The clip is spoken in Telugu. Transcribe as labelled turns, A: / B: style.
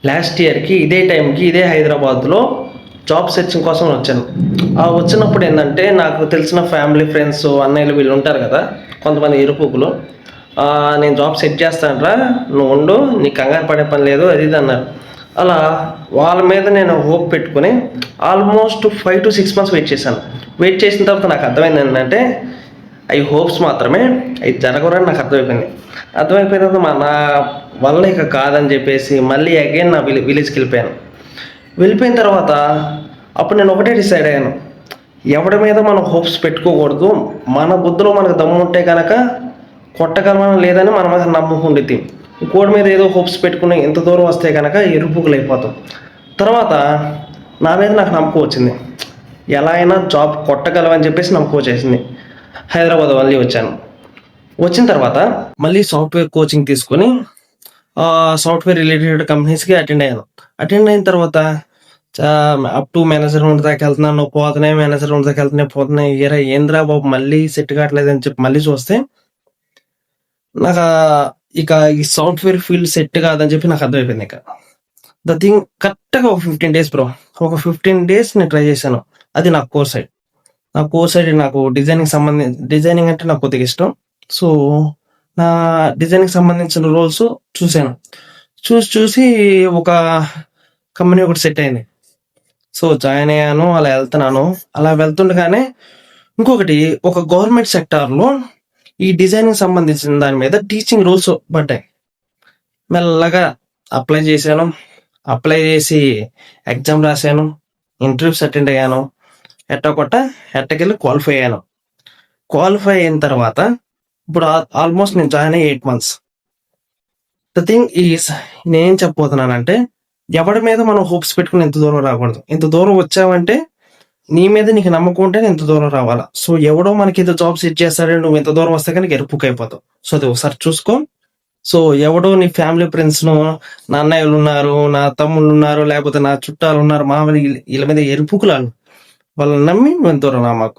A: లాస్ట్ ఇయర్‌కి ఇదే టైంకి ఇదే హైదరాబాద్‌లో జాబ్ సెర్చింగ్ కోసం వచ్చాను. వచ్చినప్పుడు ఏందంటే నాకు తెలిసిన ఫ్యామిలీ, ఫ్రెండ్స్, అన్నయ్యలు వీళ్ళు ఉంటారు కదా! కొంతమంది ఇరుపుగులు. "నేను జాబ్ సెట్ చేస్తానురా నువ్వుండు. నీకు కంగారు పడే పని లేదు" అది ఇది అన్నారు. అలా వాళ్ళ మీద నేను హోప్ పెట్టుకొని ఆల్మోస్ట్ 5-6 మంత్స్ వెయిట్ చేశాను. వెయిట్ చేసిన తర్వాత నాకు అర్థమైంది ఏంటంటే అయి హోప్స్ మాత్రమే. అయి జరగవని నాకు అర్థమైపోయింది. అర్థమైపోయిన తర్వాత నా వల్ల ఇక కాదని చెప్పేసి మళ్ళీ అగైన్ నా విలేజ్‌కి వెళ్ళిపోయాను. వెళ్ళిపోయిన తర్వాత అప్పుడు నేను ఒకటే డిసైడ్ అయ్యాను. ఎవడి మీద మనం హోప్స్ పెట్టుకోకూడదు. మన బుద్ధిలో మనకు దమ్ముంటే గనక కొట్టగలమా లేదని మన మీద నమ్మకం ఉండిద్ది. ఇంకోడి మీద ఏదో హోప్స్ పెట్టుకుని ఇంత దూరం వస్తే గనక ఎరుపుకులైపోతాం. తర్వాత నా మీద నాకు నమ్మకం వచ్చింది. ఎలా అయినా జాబ్ కొట్టగలమని చెప్పేసి నమ్మకం వచ్చేసింది. హైదరాబాద్ మళ్ళీ వచ్చాను. వచ్చిన తర్వాత మళ్ళీ సాఫ్ట్‌వేర్ కోచింగ్ తీసుకొని సాఫ్ట్‌వేర్ రిలేటెడ్ కంపెనీస్‌కి అటెండ్ అయ్యాను. అటెండ్ అయిన తర్వాత చా అప్ టు మేనేజర్ రౌండ్ దాకా వెళ్తున్నాను. పోతున్నాయి మేనేజర్ రౌండ్ దాకా వెళ్తున్నాయి, పోతున్నాయి. ఏరా ఏందిరా బాబు మళ్ళీ సెట్ కావట్లేదని చెప్పి మళ్ళీ చూస్తే నాకు ఇక ఈ సాఫ్ట్‌వేర్ ఫీల్డ్ సెట్ కాదని చెప్పి నాకు అర్థమైపోయింది ఇక. ద థింగ్ కరెక్ట్‌గా ఒక 15 డేస్ బ్రో. ఒక 15 డేస్ నేను ట్రై చేశాను. అది నా కోర్ సైడ్. నా కోర్ సైడ్ నాకు డిజైనింగ్ అంటే నాకు కొద్దిగా ఇష్టం. సో, నా డిజైనింగ్‌కి సంబంధించిన రోల్స్ చూసాను. చూసి ఒక కంపెనీ ఒకటి సెట్ అయింది. సో, జాయిన్ అయ్యాను. అలా వెళ్తున్నాను. అలా వెళ్తుండగానే ఇంకొకటి ఒక గవర్నమెంట్ సెక్టార్‌లో ఈ డిజైనింగ్ సంబంధించిన దాని మీద టీచింగ్ రోల్స్ పడ్డాయి. మెల్లగా అప్లై చేశాను. అప్లై చేసి ఎగ్జామ్ రాశాను. ఇంటర్వ్యూస్ అటెండ్ అయ్యాను. ఎట్టకెళ్ళి క్వాలిఫై అయ్యాను. క్వాలిఫై అయిన తర్వాత ఇప్పుడు ఆల్మోస్ట్ నేను జాయిన్ అయ్యి 8 మంత్స్. ద థింగ్ ఈజ్ నేనేం చెప్పబోతున్నానంటే ఎవడి మీద మనం హోప్స్ పెట్టుకుని ఇంత దూరం రాకూడదు. ఇంత దూరం వచ్చావంటే నీ మీద నీకు నమ్మకం ఉంటే ఇంత దూరం రావాలా. సో ఎవడో మనకి ఇంత జాబ్ సెట్ చేస్తాడని నువ్వు ఇంత దూరం వస్తే కనుక ఎరుపుకైపోతావు. సో అది ఒకసారి చూసుకో. సో ఎవడో నీ ఫ్యామిలీ ఫ్రెండ్స్‌ను నా అన్నయ్యలు ఉన్నారు, నా తమ్ముళ్ళు ఉన్నారు, లేకపోతే నా చుట్టాలు ఉన్నారు, మామయ్యలు వీళ్ళ మీద ఎరుపుకులాలు. వాళ్ళని నమ్మి నువ్వు ఇంత దూరం రా మాకు.